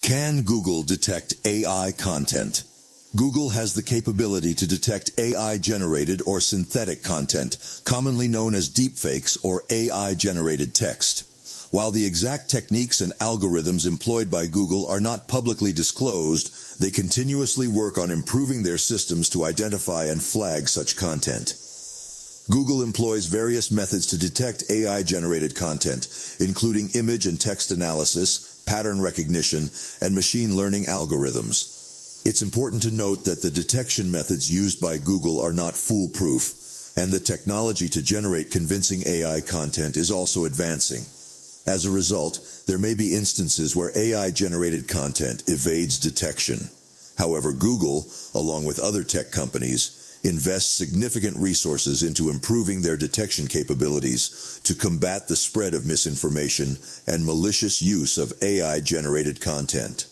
Can Google detect AI content? Google has the capability to detect AI-generated or synthetic content, commonly known as deepfakes or AI-generated text. While the exact techniques and algorithms employed by Google are not publicly disclosed, they continuously work on improving their systems to identify and flag such content. Google employs various methods to detect AI-generated content, including image and text analysis, pattern recognition, and machine learning algorithms. It's important to note that the detection methods used by Google are not foolproof, and the technology to generate convincing AI content is also advancing. As a result, there may be instances where AI-generated content evades detection. However, Google, along with other tech companies, invests significant resources into improving their detection capabilities to combat the spread of misinformation and malicious use of AI-generated content.